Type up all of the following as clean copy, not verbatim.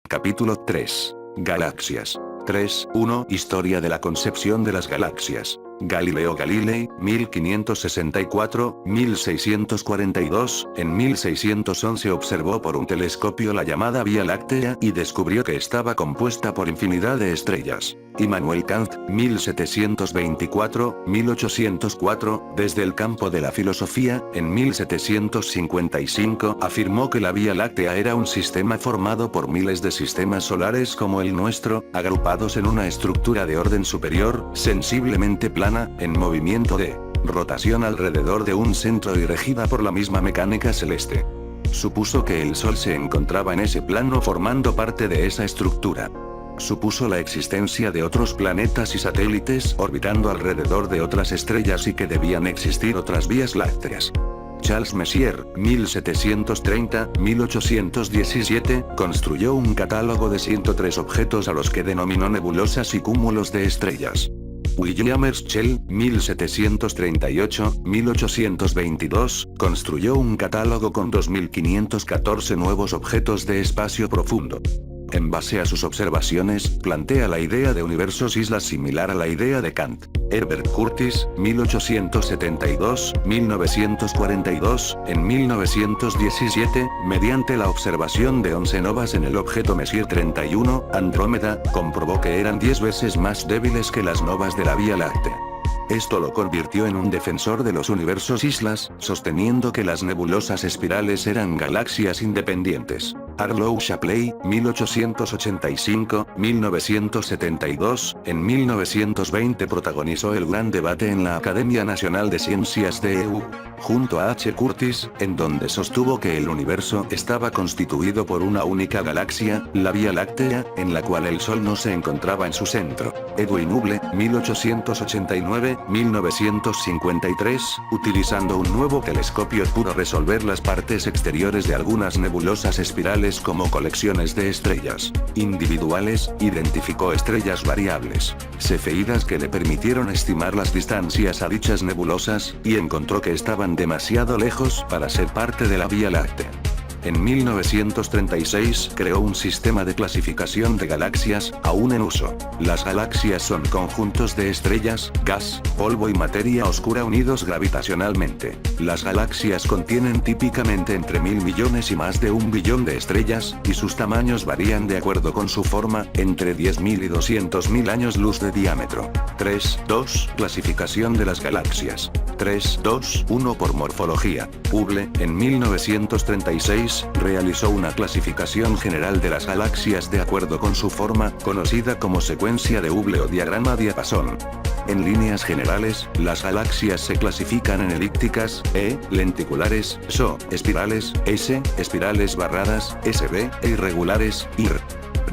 Capítulo 3. Galaxias. 3.1 Historia de la concepción de las galaxias. Galileo Galilei, 1564-1642, en 1611 observó por un telescopio la llamada Vía Láctea y descubrió que estaba compuesta por infinidad de estrellas. Immanuel Kant, 1724-1804, desde el campo de la filosofía, en 1755, afirmó que la Vía Láctea era un sistema formado por miles de sistemas solares como el nuestro, agrupados en una estructura de orden superior, sensiblemente plana, en movimiento de rotación alrededor de un centro y regida por la misma mecánica celeste. Supuso que el Sol se encontraba en ese plano formando parte de esa estructura. Supuso la existencia de otros planetas y satélites orbitando alrededor de otras estrellas y que debían existir otras vías lácteas. Charles Messier, 1730-1817, construyó un catálogo de 103 objetos a los que denominó nebulosas y cúmulos de estrellas. William Herschel, 1738-1822, construyó un catálogo con 2514 nuevos objetos de espacio profundo. En base a sus observaciones, plantea la idea de universos islas similar a la idea de Kant. Herbert Curtis, 1872-1942, en 1917, mediante la observación de 11 novas en el objeto Messier 31, Andrómeda, comprobó que eran 10 veces más débiles que las novas de la Vía Láctea. Esto lo convirtió en un defensor de los universos islas, sosteniendo que las nebulosas espirales eran galaxias independientes. Arlo Shapley, 1885-1972, en 1920 protagonizó el gran debate en la Academia Nacional de Ciencias de EU, junto a H. Curtis, en donde sostuvo que el universo estaba constituido por una única galaxia, la Vía Láctea, en la cual el Sol no se encontraba en su centro. Edwin Hubble, 1889-1953, utilizando un nuevo telescopio pudo resolver las partes exteriores de algunas nebulosas espirales como colecciones de estrellas individuales, identificó estrellas variables, cefeidas que le permitieron estimar las distancias a dichas nebulosas, y encontró que estaban demasiado lejos para ser parte de la Vía Láctea. En 1936 creó un sistema de clasificación de galaxias, aún en uso. Las galaxias son conjuntos de estrellas, gas, polvo y materia oscura unidos gravitacionalmente. Las galaxias contienen típicamente entre 1000 millones y más de 1 billón de estrellas, y sus tamaños varían de acuerdo con su forma, entre 10.000 y 200.000 años luz de diámetro. 3.2 Clasificación de las galaxias. 3.2.1 Por morfología. Hubble, en 1936, realizó una clasificación general de las galaxias de acuerdo con su forma, conocida como secuencia de Hubble o diagrama diapasón. En líneas generales, las galaxias se clasifican en elípticas, lenticulares, espirales, espirales barradas, SB, e irregulares, IR.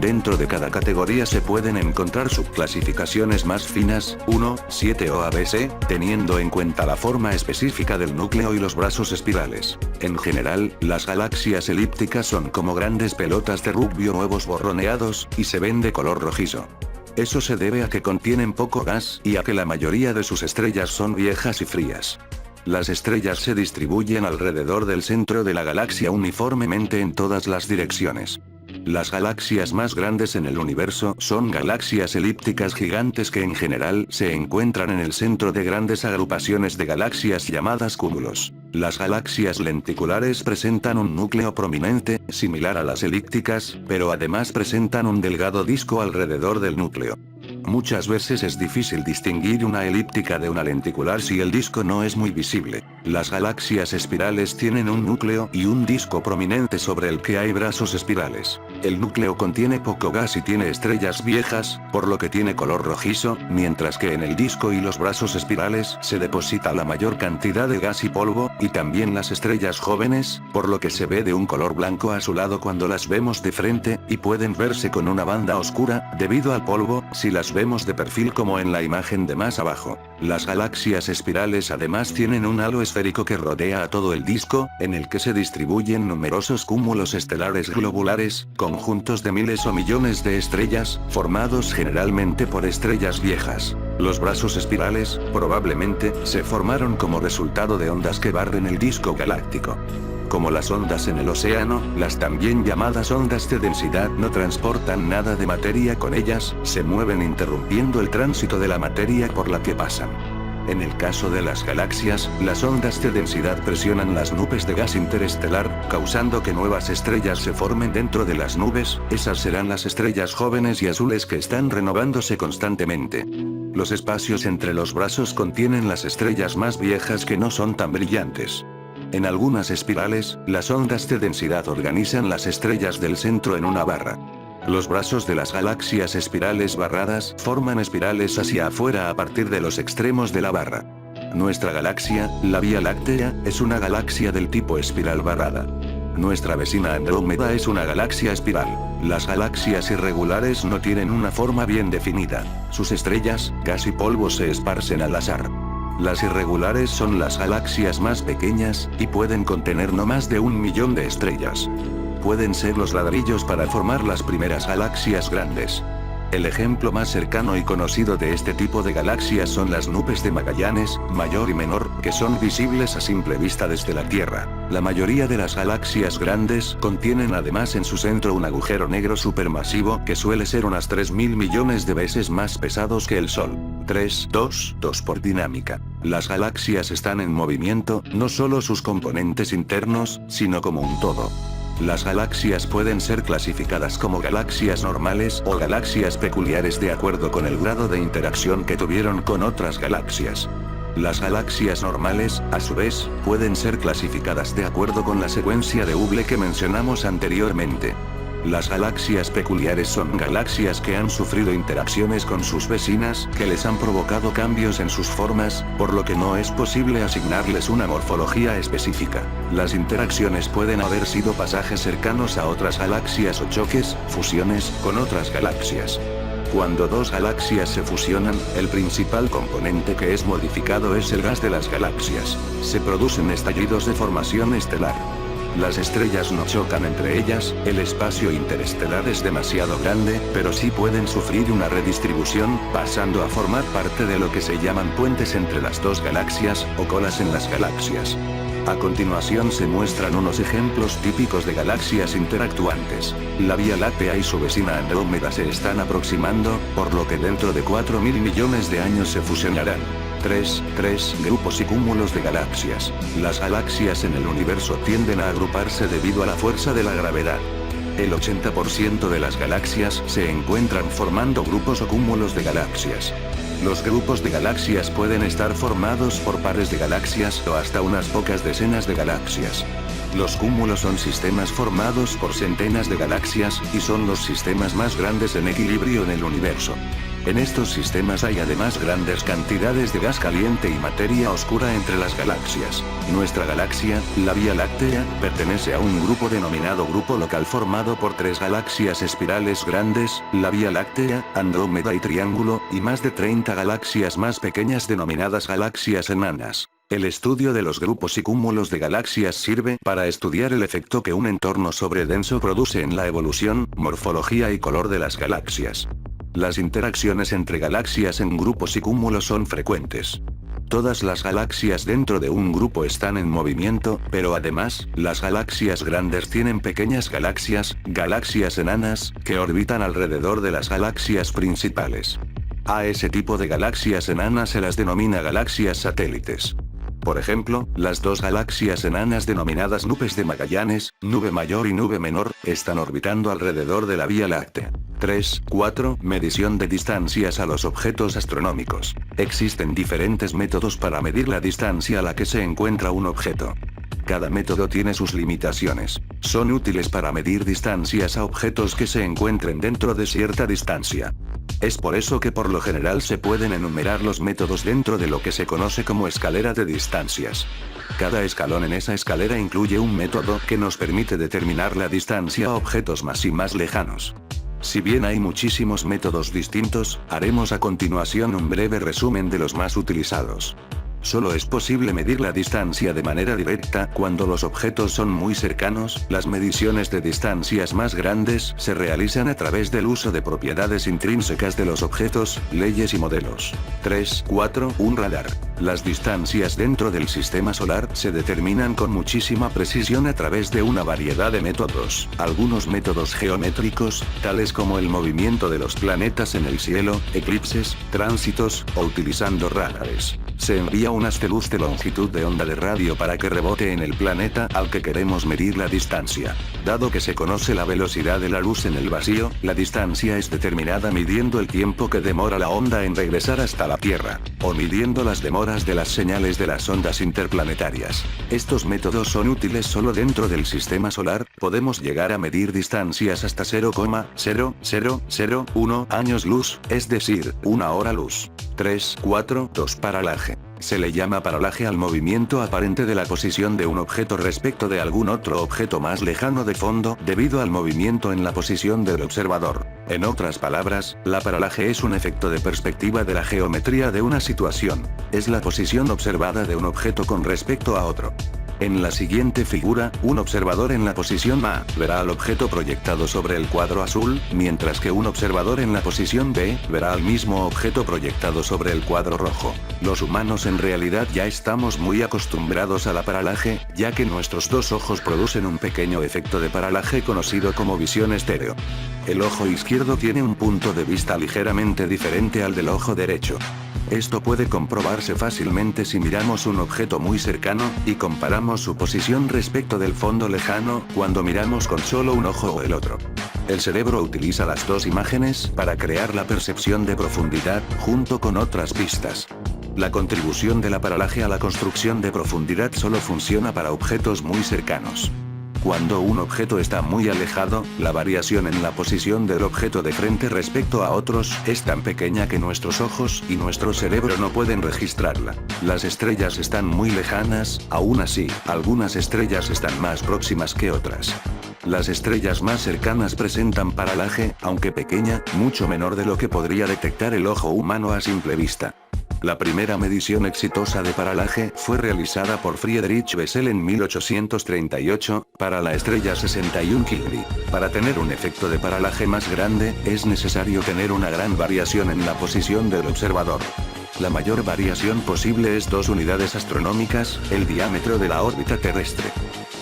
Dentro de cada categoría se pueden encontrar subclasificaciones más finas, 1, 7 o ABC, teniendo en cuenta la forma específica del núcleo y los brazos espirales. En general, las galaxias elípticas son como grandes pelotas de rugby o huevos borroneados, y se ven de color rojizo. Eso se debe a que contienen poco gas, y a que la mayoría de sus estrellas son viejas y frías. Las estrellas se distribuyen alrededor del centro de la galaxia uniformemente en todas las direcciones. Las galaxias más grandes en el universo son galaxias elípticas gigantes que en general se encuentran en el centro de grandes agrupaciones de galaxias llamadas cúmulos. Las galaxias lenticulares presentan un núcleo prominente, similar a las elípticas, pero además presentan un delgado disco alrededor del núcleo. Muchas veces es difícil distinguir una elíptica de una lenticular si el disco no es muy visible. Las galaxias espirales tienen un núcleo y un disco prominente sobre el que hay brazos espirales. El núcleo contiene poco gas y tiene estrellas viejas, por lo que tiene color rojizo, mientras que en el disco y los brazos espirales se deposita la mayor cantidad de gas y polvo, y también las estrellas jóvenes, por lo que se ve de un color blanco azulado cuando las vemos de frente, y pueden verse con una banda oscura, debido al polvo, si las vemos de perfil como en la imagen de más abajo. Las galaxias espirales además tienen un halo esférico que rodea a todo el disco, en el que se distribuyen numerosos cúmulos estelares globulares, conjuntos de miles o millones de estrellas, formados generalmente por estrellas viejas. Los brazos espirales, probablemente, se formaron como resultado de ondas que barren el disco galáctico. Como las ondas en el océano, las también llamadas ondas de densidad no transportan nada de materia con ellas, se mueven interrumpiendo el tránsito de la materia por la que pasan. En el caso de las galaxias, las ondas de densidad presionan las nubes de gas interestelar, causando que nuevas estrellas se formen dentro de las nubes. Esas serán las estrellas jóvenes y azules que están renovándose constantemente. Los espacios entre los brazos contienen las estrellas más viejas que no son tan brillantes. En algunas espirales, las ondas de densidad organizan las estrellas del centro en una barra. Los brazos de las galaxias espirales barradas forman espirales hacia afuera a partir de los extremos de la barra. Nuestra galaxia, la Vía Láctea, es una galaxia del tipo espiral barrada. Nuestra vecina Andrómeda es una galaxia espiral. Las galaxias irregulares no tienen una forma bien definida. Sus estrellas, gas y polvo se esparcen al azar. Las irregulares son las galaxias más pequeñas, y pueden contener no más de 1 millón de estrellas. Pueden ser los ladrillos para formar las primeras galaxias grandes. El ejemplo más cercano y conocido de este tipo de galaxias son las nubes de Magallanes, mayor y menor, que son visibles a simple vista desde la Tierra. La mayoría de las galaxias grandes contienen además en su centro un agujero negro supermasivo que suele ser unas 3.000 millones de veces más pesados que el Sol. 2 por dinámica. Las galaxias están en movimiento, no solo sus componentes internos, sino como un todo. Las galaxias pueden ser clasificadas como galaxias normales o galaxias peculiares de acuerdo con el grado de interacción que tuvieron con otras galaxias. Las galaxias normales, a su vez, pueden ser clasificadas de acuerdo con la secuencia de Hubble que mencionamos anteriormente. Las galaxias peculiares son galaxias que han sufrido interacciones con sus vecinas que les han provocado cambios en sus formas, por lo que no es posible asignarles una morfología específica. Las interacciones pueden haber sido pasajes cercanos a otras galaxias o choques, fusiones, con otras galaxias. Cuando dos galaxias se fusionan, el principal componente que es modificado es el gas de las galaxias. Se producen estallidos de formación estelar. Las estrellas no chocan entre ellas, el espacio interestelar es demasiado grande, pero sí pueden sufrir una redistribución, pasando a formar parte de lo que se llaman puentes entre las dos galaxias, o colas en las galaxias. A continuación se muestran unos ejemplos típicos de galaxias interactuantes. La Vía Láctea y su vecina Andrómeda se están aproximando, por lo que dentro de 4.000 millones de años se fusionarán. 3 grupos y cúmulos de galaxias. Las galaxias en el universo tienden a agruparse debido a la fuerza de la gravedad. El 80% de las galaxias se encuentran formando grupos o cúmulos de galaxias. Los grupos de galaxias pueden estar formados por pares de galaxias o hasta unas pocas decenas de galaxias. Los cúmulos son sistemas formados por centenas de galaxias, y son los sistemas más grandes en equilibrio en el universo. En estos sistemas hay además grandes cantidades de gas caliente y materia oscura entre las galaxias. Nuestra galaxia, la Vía Láctea, pertenece a un grupo denominado grupo local formado por 3 galaxias espirales grandes, la Vía Láctea, Andrómeda y Triángulo, y más de 30 galaxias más pequeñas denominadas galaxias enanas. El estudio de los grupos y cúmulos de galaxias sirve para estudiar el efecto que un entorno sobredenso produce en la evolución, morfología y color de las galaxias. Las interacciones entre galaxias en grupos y cúmulos son frecuentes. Todas las galaxias dentro de un grupo están en movimiento, pero además, las galaxias grandes tienen pequeñas galaxias enanas, que orbitan alrededor de las galaxias principales. A ese tipo de galaxias enanas se las denomina galaxias satélites. Por ejemplo, las dos galaxias enanas denominadas nubes de Magallanes, nube mayor y nube menor, están orbitando alrededor de la Vía Láctea. 4 Medición de distancias a los objetos astronómicos. Existen diferentes métodos para medir la distancia a la que se encuentra un objeto. Cada método tiene sus limitaciones. Son útiles para medir distancias a objetos que se encuentren dentro de cierta distancia. Es por eso que por lo general se pueden enumerar los métodos dentro de lo que se conoce como escalera de distancias. Cada escalón en esa escalera incluye un método que nos permite determinar la distancia a objetos más y más lejanos. Si bien hay muchísimos métodos distintos, haremos a continuación un breve resumen de los más utilizados. Solo es posible medir la distancia de manera directa cuando los objetos son muy cercanos. Las mediciones de distancias más grandes se realizan a través del uso de propiedades intrínsecas de los objetos, leyes y modelos. 3. 4. Un radar. Las distancias dentro del sistema solar se determinan con muchísima precisión a través de una variedad de métodos. Algunos métodos geométricos, tales como el movimiento de los planetas en el cielo, eclipses, tránsitos, o utilizando radares. Se envía un haz de luz de longitud de onda de radio para que rebote en el planeta al que queremos medir la distancia. Dado que se conoce la velocidad de la luz en el vacío, la distancia es determinada midiendo el tiempo que demora la onda en regresar hasta la Tierra, o midiendo las demoras de las señales de las ondas interplanetarias. Estos métodos son útiles solo dentro del sistema solar. Podemos llegar a medir distancias hasta 0,0001 años luz, es decir, una hora luz. 3. 4. 2. Paralaje. Se le llama paralaje al movimiento aparente de la posición de un objeto respecto de algún otro objeto más lejano de fondo, debido al movimiento en la posición del observador. En otras palabras, la paralaje es un efecto de perspectiva de la geometría de una situación. Es la posición observada de un objeto con respecto a otro. En la siguiente figura, un observador en la posición A verá al objeto proyectado sobre el cuadro azul, mientras que un observador en la posición B verá al mismo objeto proyectado sobre el cuadro rojo. Los humanos en realidad ya estamos muy acostumbrados a la paralaje, ya que nuestros dos ojos producen un pequeño efecto de paralaje conocido como visión estéreo. El ojo izquierdo tiene un punto de vista ligeramente diferente al del ojo derecho. Esto puede comprobarse fácilmente si miramos un objeto muy cercano, y comparamos su posición respecto del fondo lejano, cuando miramos con solo un ojo o el otro. El cerebro utiliza las dos imágenes para crear la percepción de profundidad, junto con otras pistas. La contribución de la paralaje a la construcción de profundidad solo funciona para objetos muy cercanos. Cuando un objeto está muy alejado, la variación en la posición del objeto de frente respecto a otros es tan pequeña que nuestros ojos y nuestro cerebro no pueden registrarla. Las estrellas están muy lejanas, aún así, algunas estrellas están más próximas que otras. Las estrellas más cercanas presentan paralaje, aunque pequeña, mucho menor de lo que podría detectar el ojo humano a simple vista. La primera medición exitosa de paralaje fue realizada por Friedrich Bessel en 1838, para la estrella 61 Kilby. Para tener un efecto de paralaje más grande, es necesario tener una gran variación en la posición del observador. La mayor variación posible es 2 unidades astronómicas, el diámetro de la órbita terrestre.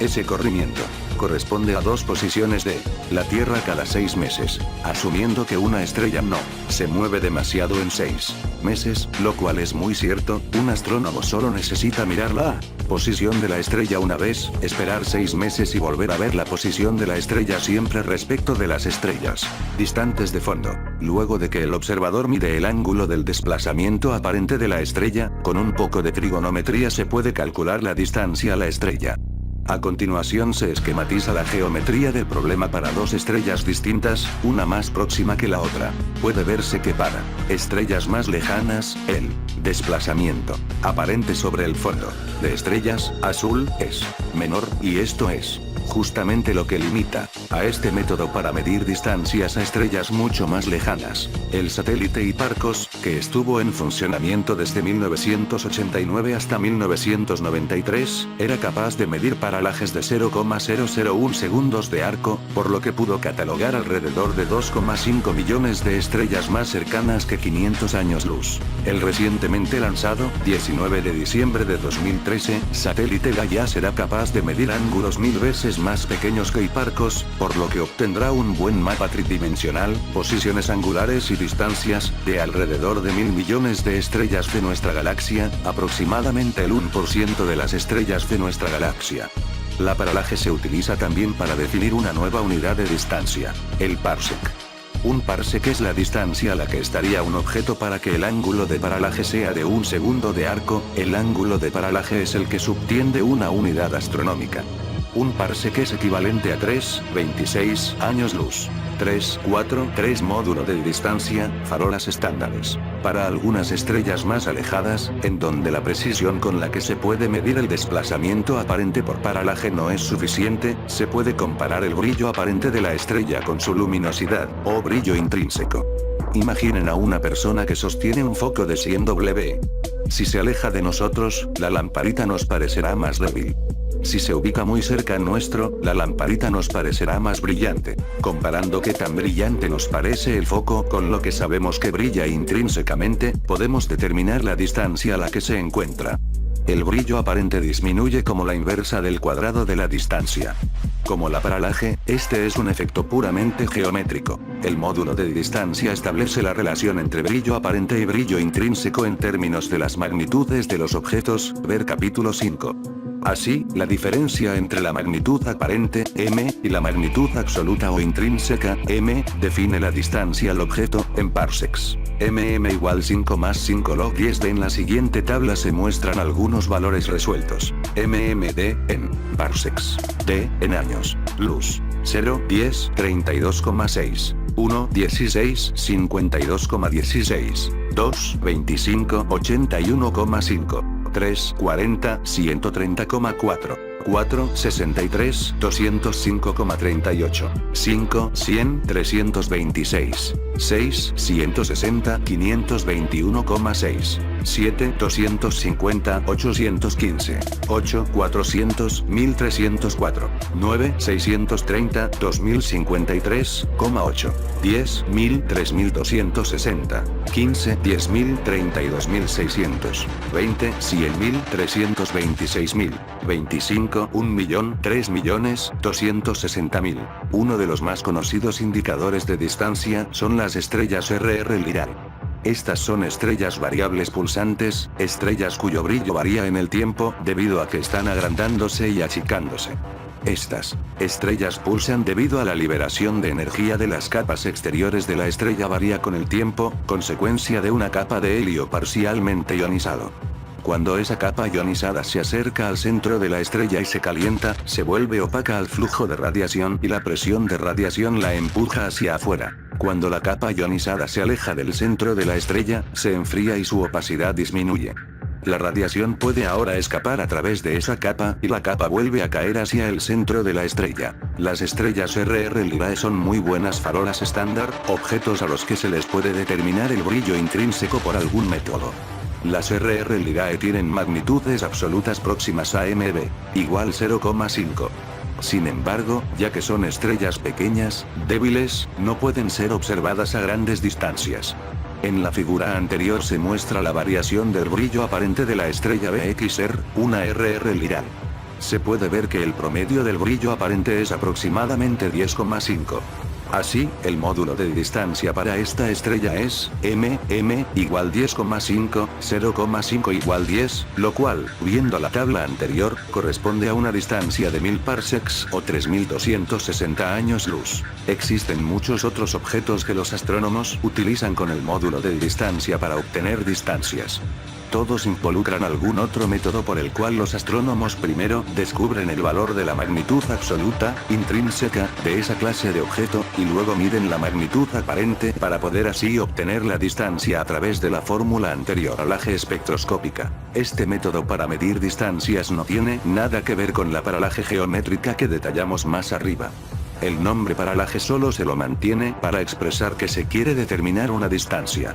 Ese corrimiento corresponde a 2 posiciones de la Tierra cada 6 meses, asumiendo que una estrella no se mueve demasiado en 6 meses, lo cual es muy cierto. Un astrónomo solo necesita mirar la posición de la estrella una vez, esperar 6 meses y volver a ver la posición de la estrella siempre respecto de las estrellas distantes de fondo. Luego de que el observador mide el ángulo del desplazamiento aparente de la estrella, con un poco de trigonometría se puede calcular la distancia a la estrella. A continuación se esquematiza la geometría del problema para 2 estrellas distintas, una más próxima que la otra. Puede verse que para estrellas más lejanas, el desplazamiento aparente sobre el fondo de estrellas azul es menor, y esto es justamente lo que limita a este método para medir distancias a estrellas mucho más lejanas. El satélite Hipparcos, que estuvo en funcionamiento desde 1989 hasta 1993, era capaz de medir paralajes de 0,001 segundos de arco, por lo que pudo catalogar alrededor de 2,5 millones de estrellas más cercanas que 500 años luz. El recientemente lanzado, 19 de diciembre de 2013, satélite Gaia será capaz de medir ángulos 1000 veces más pequeños que Hipparcos, por lo que obtendrá un buen mapa tridimensional, posiciones angulares y distancias, de alrededor de 1000 millones de estrellas de nuestra galaxia, aproximadamente el 1% de las estrellas de nuestra galaxia. La paralaje se utiliza también para definir una nueva unidad de distancia, el parsec. Un parsec es la distancia a la que estaría un objeto para que el ángulo de paralaje sea de 1 segundo de arco. El ángulo de paralaje es el que subtiende una unidad astronómica. Un parsec es equivalente a 3,26 años luz. 3 módulo de distancia, farolas estándares. Para algunas estrellas más alejadas, en donde la precisión con la que se puede medir el desplazamiento aparente por paralaje no es suficiente, se puede comparar el brillo aparente de la estrella con su luminosidad, o brillo intrínseco. Imaginen a una persona que sostiene un foco de 100 W. Si se aleja de nosotros, la lamparita nos parecerá más débil. Si se ubica muy cerca nuestro, la lamparita nos parecerá más brillante. Comparando qué tan brillante nos parece el foco con lo que sabemos que brilla intrínsecamente, podemos determinar la distancia a la que se encuentra. El brillo aparente disminuye como la inversa del cuadrado de la distancia. Como la paralaje, este es un efecto puramente geométrico. El módulo de distancia establece la relación entre brillo aparente y brillo intrínseco en términos de las magnitudes de los objetos, ver capítulo 5. Así, la diferencia entre la magnitud aparente, m, y la magnitud absoluta o intrínseca, m, define la distancia al objeto, en parsecs. mm igual 5 más 5 log 10 de. En la siguiente tabla se muestran algunos valores resueltos. mmd, en parsecs. d, en años. Luz. 0, 10, 32,6. 1, 16, 52,16. 2, 25, 81,5. 3, 40, 130,4. 4, 63, 205,38. 5, 100, 326. 6, 160, 521,6. 7, 250, 815. 8, 400, 1304. 9, 630, 2053,8. 10, 1000, 3260. 15, 10.000, 32.600. 20, 100.000, 326.000. 25, 1.000.000, 3.260.000. Uno de los más conocidos indicadores de distancia son las estrellas RR Lyrae. Estas son estrellas variables pulsantes, estrellas cuyo brillo varía en el tiempo, debido a que están agrandándose y achicándose. Estas estrellas pulsan debido a la liberación de energía de las capas exteriores de la estrella varía con el tiempo, consecuencia de una capa de helio parcialmente ionizado. Cuando esa capa ionizada se acerca al centro de la estrella y se calienta, se vuelve opaca al flujo de radiación y la presión de radiación la empuja hacia afuera. Cuando la capa ionizada se aleja del centro de la estrella, se enfría y su opacidad disminuye. La radiación puede ahora escapar a través de esa capa, y la capa vuelve a caer hacia el centro de la estrella. Las estrellas RR Lyrae son muy buenas farolas estándar, objetos a los que se les puede determinar el brillo intrínseco por algún método. Las RR Lyrae tienen magnitudes absolutas próximas a MB, igual 0,5. Sin embargo, ya que son estrellas pequeñas, débiles, no pueden ser observadas a grandes distancias. En la figura anterior se muestra la variación del brillo aparente de la estrella BXR, una RR Lyrae. Se puede ver que el promedio del brillo aparente es aproximadamente 10,5. Así, el módulo de distancia para esta estrella es, m igual 10,5, 0,5 igual 10, lo cual, viendo la tabla anterior, corresponde a una distancia de 1000 parsecs o 3260 años luz. Existen muchos otros objetos que los astrónomos utilizan con el módulo de distancia para obtener distancias. Todos involucran algún otro método por el cual los astrónomos primero descubren el valor de la magnitud absoluta, intrínseca, de esa clase de objeto, y luego miden la magnitud aparente para poder así obtener la distancia a través de la fórmula anterior a la paralaje espectroscópica. Este método para medir distancias no tiene nada que ver con la paralaje geométrica que detallamos más arriba. El nombre paralaje solo se lo mantiene para expresar que se quiere determinar una distancia.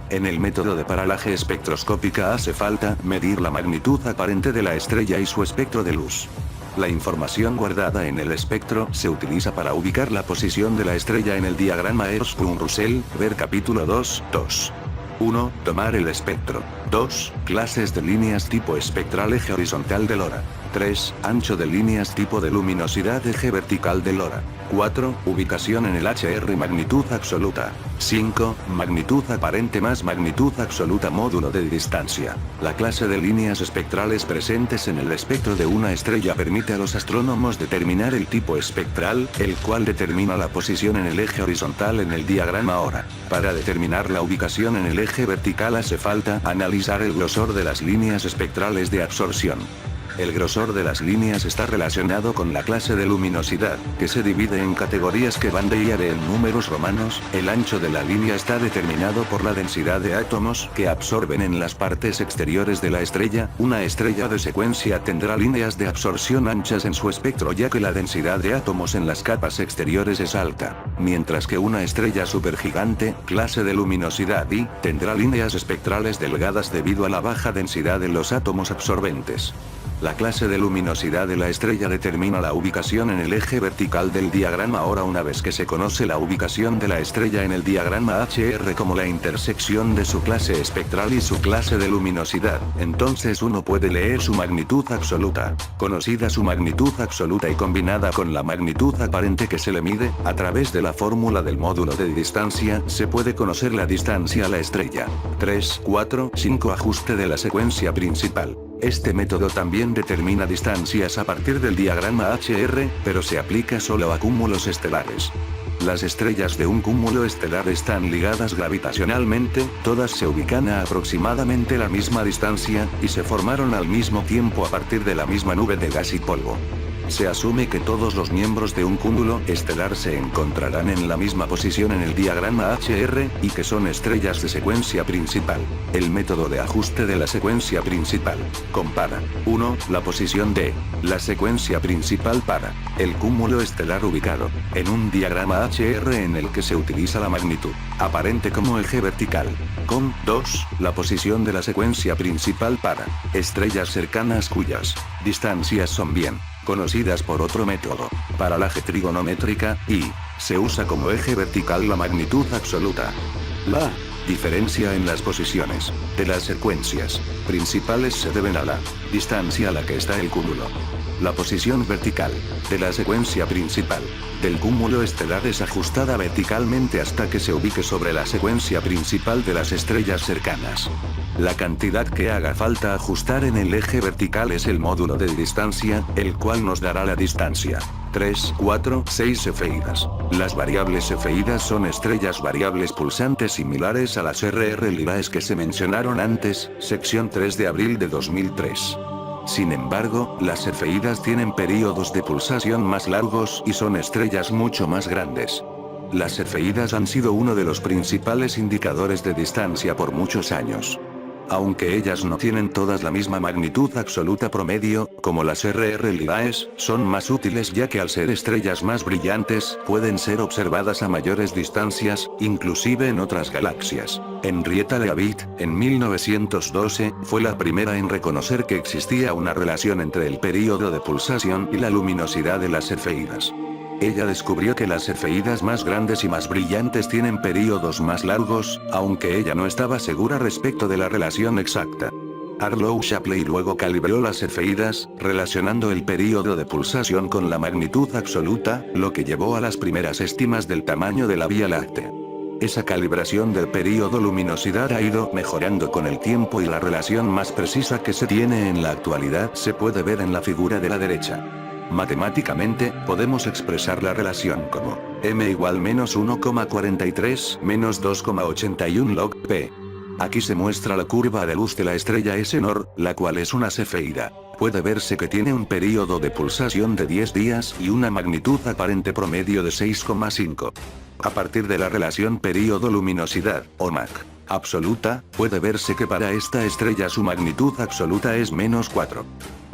En el método de paralaje espectroscópica hace falta medir la magnitud aparente de la estrella y su espectro de luz. La información guardada en el espectro se utiliza para ubicar la posición de la estrella en el diagrama Hertzsprung-Russell, ver capítulo 2.2. 1. Tomar el espectro. 2. Clases de líneas tipo espectral eje horizontal de LoRa. 3. Ancho de líneas tipo de luminosidad eje vertical de LoRa. 4. Ubicación en el HR magnitud absoluta. 5. Magnitud aparente más magnitud absoluta módulo de distancia. La clase de líneas espectrales presentes en el espectro de una estrella permite a los astrónomos determinar el tipo espectral, el cual determina la posición en el eje horizontal en el diagrama ahora. Para determinar la ubicación en el eje vertical hace falta analizar el grosor de las líneas espectrales de absorción. El grosor de las líneas está relacionado con la clase de luminosidad, que se divide en categorías que van de y a D en números romanos. El ancho de la línea está determinado por la densidad de átomos que absorben en las partes exteriores de la estrella. Una estrella de secuencia tendrá líneas de absorción anchas en su espectro ya que la densidad de átomos en las capas exteriores es alta, mientras que una estrella supergigante, clase de luminosidad I, tendrá líneas espectrales delgadas debido a la baja densidad de los átomos absorbentes. La clase de luminosidad de la estrella determina la ubicación en el eje vertical del diagrama. Ahora, una vez que se conoce la ubicación de la estrella en el diagrama HR como la intersección de su clase espectral y su clase de luminosidad, entonces uno puede leer su magnitud absoluta. Conocida su magnitud absoluta y combinada con la magnitud aparente que se le mide, a través de la fórmula del módulo de distancia, se puede conocer la distancia a la estrella. 3, 4, 5 Ajuste de la secuencia principal. Este método también determina distancias a partir del diagrama HR, pero se aplica solo a cúmulos estelares. Las estrellas de un cúmulo estelar están ligadas gravitacionalmente, todas se ubican a aproximadamente la misma distancia, y se formaron al mismo tiempo a partir de la misma nube de gas y polvo. Se asume que todos los miembros de un cúmulo estelar se encontrarán en la misma posición en el diagrama HR, y que son estrellas de secuencia principal. El método de ajuste de la secuencia principal. Compara. 1. La posición de la secuencia principal para el cúmulo estelar ubicado en un diagrama HR en el que se utiliza la magnitud aparente como eje vertical. Con 2. La posición de la secuencia principal para estrellas cercanas cuyas distancias son bien conocidas por otro método, paralaje trigonométrica, y se usa como eje vertical la magnitud absoluta. La diferencia en las posiciones de las secuencias principales se deben a la distancia a la que está el cúmulo. La posición vertical de la secuencia principal del cúmulo estelar es ajustada verticalmente hasta que se ubique sobre la secuencia principal de las estrellas cercanas. La cantidad que haga falta ajustar en el eje vertical es el módulo de distancia, el cual nos dará la distancia. 3, 4, 6 cefeidas. Las variables cefeidas son estrellas variables pulsantes similares a las RR Lyrae que se mencionaron antes, sección 3 de abril de 2003. Sin embargo, las cefeidas tienen períodos de pulsación más largos y son estrellas mucho más grandes. Las cefeidas han sido uno de los principales indicadores de distancia por muchos años. Aunque ellas no tienen todas la misma magnitud absoluta promedio, como las RR Lyrae, son más útiles ya que al ser estrellas más brillantes, pueden ser observadas a mayores distancias, inclusive en otras galaxias. Henrietta Leavitt, en 1912, fue la primera en reconocer que existía una relación entre el período de pulsación y la luminosidad de las cefeidas. Ella descubrió que las cefeidas más grandes y más brillantes tienen períodos más largos, aunque ella no estaba segura respecto de la relación exacta. Harlow Shapley luego calibró las cefeidas, relacionando el período de pulsación con la magnitud absoluta, lo que llevó a las primeras estimas del tamaño de la Vía Láctea. Esa calibración del período luminosidad ha ido mejorando con el tiempo y la relación más precisa que se tiene en la actualidad se puede ver en la figura de la derecha. Matemáticamente, podemos expresar la relación como m igual menos 1,43 menos 2,81 log p. Aquí se muestra la curva de luz de la estrella S-Nor, la cual es una cefeida. Puede verse que tiene un período de pulsación de 10 días y una magnitud aparente promedio de 6,5. A partir de la relación período-luminosidad, o mag absoluta, puede verse que para esta estrella su magnitud absoluta es menos 4.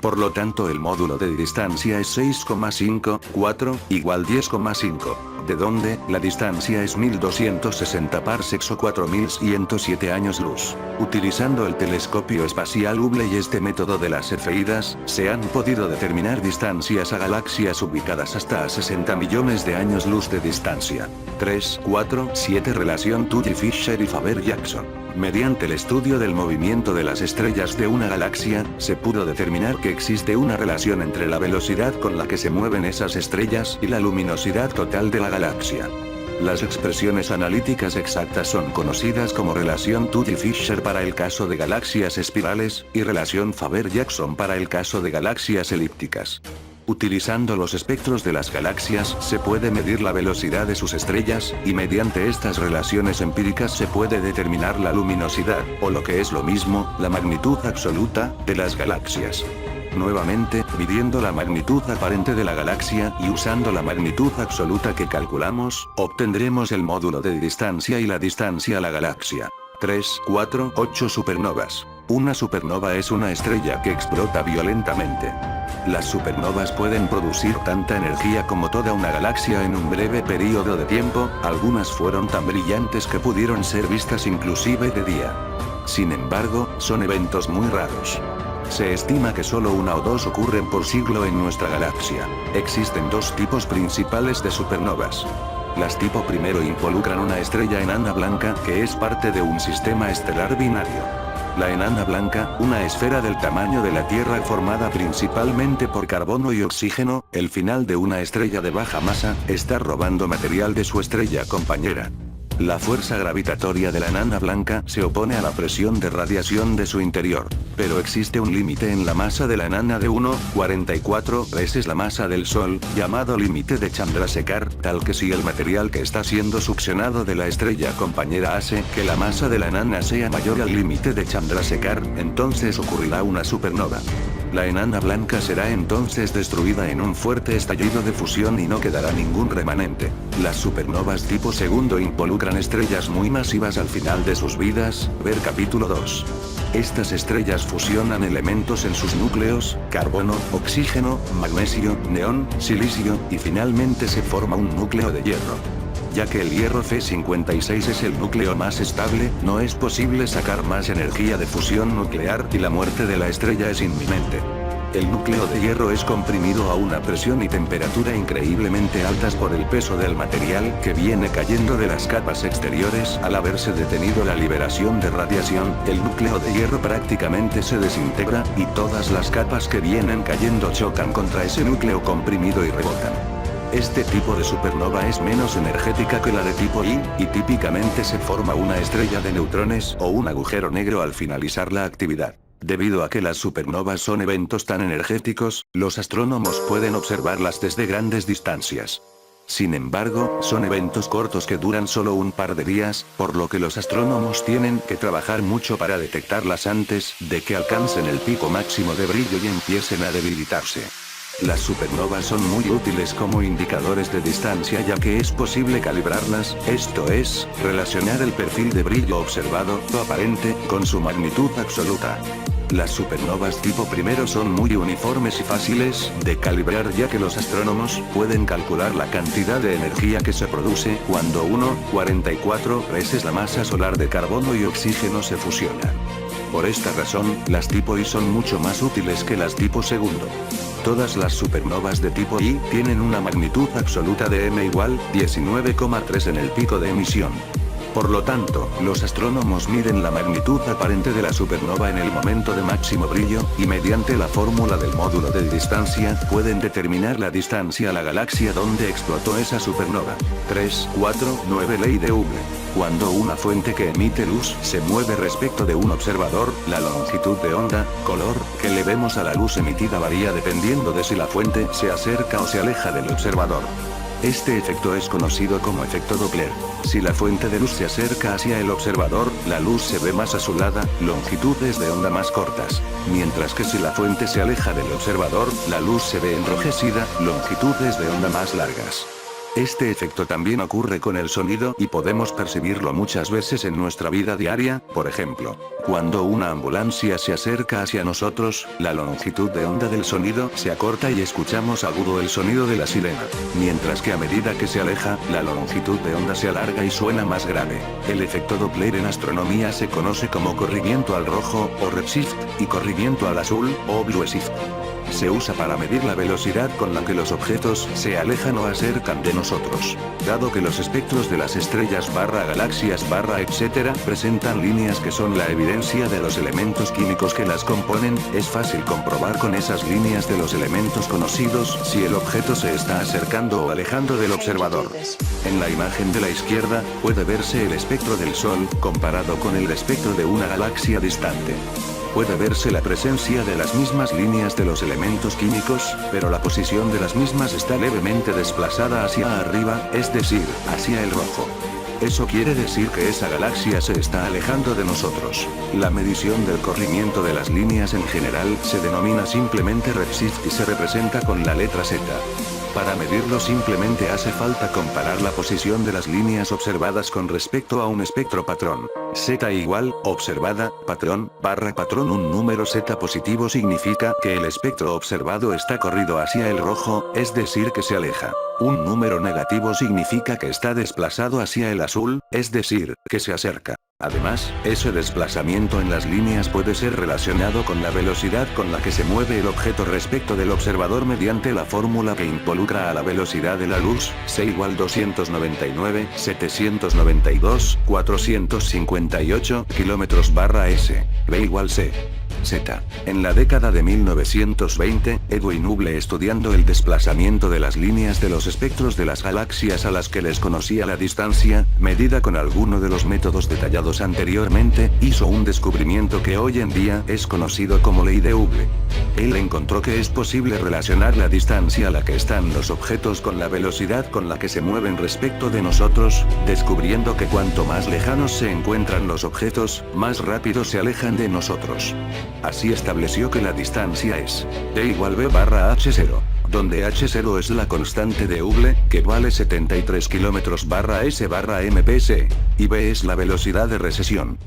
Por lo tanto el módulo de distancia es 6,5, 4, igual 10,5, de donde la distancia es 1260 parsecs o 4107 años luz. Utilizando el telescopio espacial Hubble y este método de las cefeidas, se han podido determinar distancias a galaxias ubicadas hasta a 60 millones de años luz de distancia. 3, 4, 7 Relación Tully-Fisher y Faber-Jackson. Mediante el estudio del movimiento de las estrellas de una galaxia, se pudo determinar que existe una relación entre la velocidad con la que se mueven esas estrellas y la luminosidad total de la galaxia. Las expresiones analíticas exactas son conocidas como relación Tully-Fisher para el caso de galaxias espirales, y relación Faber-Jackson para el caso de galaxias elípticas. Utilizando los espectros de las galaxias se puede medir la velocidad de sus estrellas, y mediante estas relaciones empíricas se puede determinar la luminosidad, o lo que es lo mismo, la magnitud absoluta, de las galaxias. Nuevamente, midiendo la magnitud aparente de la galaxia y usando la magnitud absoluta que calculamos, obtendremos el módulo de distancia y la distancia a la galaxia. 3, 4, 8 supernovas. Una supernova es una estrella que explota violentamente. Las supernovas pueden producir tanta energía como toda una galaxia en un breve periodo de tiempo, algunas fueron tan brillantes que pudieron ser vistas inclusive de día. Sin embargo, son eventos muy raros. Se estima que solo una o dos ocurren por siglo en nuestra galaxia. Existen dos tipos principales de supernovas. Las tipo primero involucran una estrella enana blanca que es parte de un sistema estelar binario. La enana blanca, una esfera del tamaño de la Tierra formada principalmente por carbono y oxígeno, el final de una estrella de baja masa, está robando material de su estrella compañera. La fuerza gravitatoria de la enana blanca se opone a la presión de radiación de su interior. Pero existe un límite en la masa de la enana de 1,44 veces la masa del Sol, llamado límite de Chandrasekhar, tal que si el material que está siendo succionado de la estrella compañera hace que la masa de la enana sea mayor al límite de Chandrasekhar, entonces ocurrirá una supernova. La enana blanca será entonces destruida en un fuerte estallido de fusión y no quedará ningún remanente. Las supernovas tipo segundo involucran estrellas muy masivas al final de sus vidas, ver capítulo 2. Estas estrellas fusionan elementos en sus núcleos, carbono, oxígeno, magnesio, neón, silicio, y finalmente se forma un núcleo de hierro. Ya que el hierro Fe56 es el núcleo más estable, no es posible sacar más energía de fusión nuclear y la muerte de la estrella es inminente. El núcleo de hierro es comprimido a una presión y temperatura increíblemente altas por el peso del material que viene cayendo de las capas exteriores. Al haberse detenido la liberación de radiación, el núcleo de hierro prácticamente se desintegra, y todas las capas que vienen cayendo chocan contra ese núcleo comprimido y rebotan. Este tipo de supernova es menos energética que la de tipo I, y típicamente se forma una estrella de neutrones o un agujero negro al finalizar la actividad. Debido a que las supernovas son eventos tan energéticos, los astrónomos pueden observarlas desde grandes distancias. Sin embargo, son eventos cortos que duran solo un par de días, por lo que los astrónomos tienen que trabajar mucho para detectarlas antes de que alcancen el pico máximo de brillo y empiecen a debilitarse. Las supernovas son muy útiles como indicadores de distancia ya que es posible calibrarlas, esto es, relacionar el perfil de brillo observado o aparente con su magnitud absoluta. Las supernovas tipo primero son muy uniformes y fáciles de calibrar ya que los astrónomos pueden calcular la cantidad de energía que se produce cuando 1,44 veces la masa solar de carbono y oxígeno se fusionan. Por esta razón, las tipo I son mucho más útiles que las tipo segundo. Todas las supernovas de tipo I tienen una magnitud absoluta de m igual 19,3 en el pico de emisión. Por lo tanto, los astrónomos miden la magnitud aparente de la supernova en el momento de máximo brillo, y mediante la fórmula del módulo de distancia, pueden determinar la distancia a la galaxia donde explotó esa supernova. 3, 4, 9 Ley de Hubble. Cuando una fuente que emite luz se mueve respecto de un observador, la longitud de onda, color, que le vemos a la luz emitida varía dependiendo de si la fuente se acerca o se aleja del observador. Este efecto es conocido como efecto Doppler. Si la fuente de luz se acerca hacia el observador, la luz se ve más azulada, longitudes de onda más cortas. Mientras que si la fuente se aleja del observador, la luz se ve enrojecida, longitudes de onda más largas. Este efecto también ocurre con el sonido y podemos percibirlo muchas veces en nuestra vida diaria, por ejemplo, cuando una ambulancia se acerca hacia nosotros, la longitud de onda del sonido se acorta y escuchamos agudo el sonido de la sirena, mientras que a medida que se aleja, la longitud de onda se alarga y suena más grave. El efecto Doppler en astronomía se conoce como corrimiento al rojo, o redshift, y corrimiento al azul, o blueshift. Se usa para medir la velocidad con la que los objetos se alejan o acercan de nosotros. Dado que los espectros de las estrellas galaxias etc. presentan líneas que son la evidencia de los elementos químicos que las componen, es fácil comprobar con esas líneas de los elementos conocidos si el objeto se está acercando o alejando del observador. En la imagen de la izquierda, puede verse el espectro del Sol, comparado con el espectro de una galaxia distante. Puede verse la presencia de las mismas líneas de los elementos químicos, pero la posición de las mismas está levemente desplazada hacia arriba, es decir, hacia el rojo. Eso quiere decir que esa galaxia se está alejando de nosotros. La medición del corrimiento de las líneas en general se denomina simplemente redshift y se representa con la letra Z. Para medirlo simplemente hace falta comparar la posición de las líneas observadas con respecto a un espectro patrón. Z igual, observada, patrón, barra patrón. Un número Z positivo significa que el espectro observado está corrido hacia el rojo, es decir que se aleja. Un número negativo significa que está desplazado hacia el azul, es decir, que se acerca. Además, ese desplazamiento en las líneas puede ser relacionado con la velocidad con la que se mueve el objeto respecto del observador mediante la fórmula que involucra a la velocidad de la luz, C igual 299, 792, 458 km/s, V igual C. Z. En la década de 1920, Edwin Hubble, estudiando el desplazamiento de las líneas de los espectros de las galaxias a las que les conocía la distancia, medida con alguno de los métodos detallados anteriormente, hizo un descubrimiento que hoy en día es conocido como ley de Hubble. Él encontró que es posible relacionar la distancia a la que están los objetos con la velocidad con la que se mueven respecto de nosotros, descubriendo que cuanto más lejanos se encuentran los objetos, más rápido se alejan de nosotros. Así estableció que la distancia es D igual V barra H0, donde H0 es la constante de Hubble, que vale 73 km/s /ms, y V es la velocidad de recesión.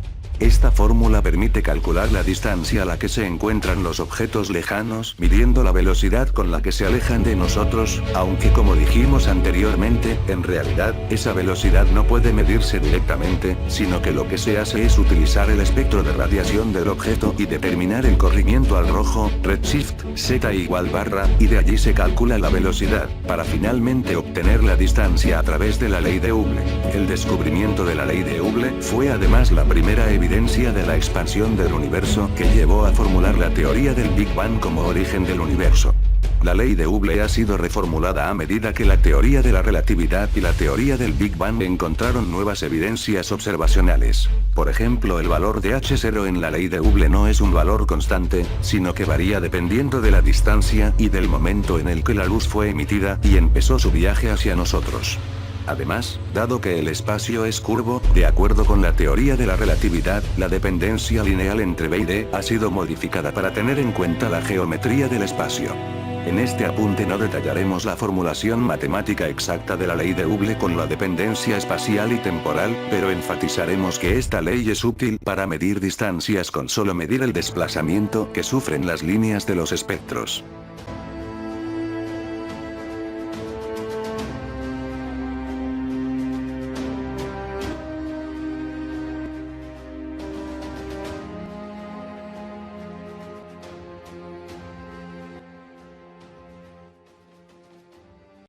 Esta fórmula permite calcular la distancia a la que se encuentran los objetos lejanos, midiendo la velocidad con la que se alejan de nosotros, aunque como dijimos anteriormente, en realidad, esa velocidad no puede medirse directamente, sino que lo que se hace es utilizar el espectro de radiación del objeto y determinar el corrimiento al rojo, redshift, Z igual barra, y de allí se calcula la velocidad, para finalmente obtener la distancia a través de la ley de Hubble. El descubrimiento de la ley de Hubble fue además la primera evidencia de la expansión del universo que llevó a formular la teoría del Big Bang como origen del universo. La ley de Hubble ha sido reformulada a medida que la teoría de la relatividad y la teoría del Big Bang encontraron nuevas evidencias observacionales. Por ejemplo, el valor de H0 en la ley de Hubble no es un valor constante, sino que varía dependiendo de la distancia y del momento en el que la luz fue emitida y empezó su viaje hacia nosotros. Además, dado que el espacio es curvo, de acuerdo con la teoría de la relatividad, la dependencia lineal entre B y D ha sido modificada para tener en cuenta la geometría del espacio. En este apunte no detallaremos la formulación matemática exacta de la ley de Hubble con la dependencia espacial y temporal, pero enfatizaremos que esta ley es útil para medir distancias con solo medir el desplazamiento que sufren las líneas de los espectros.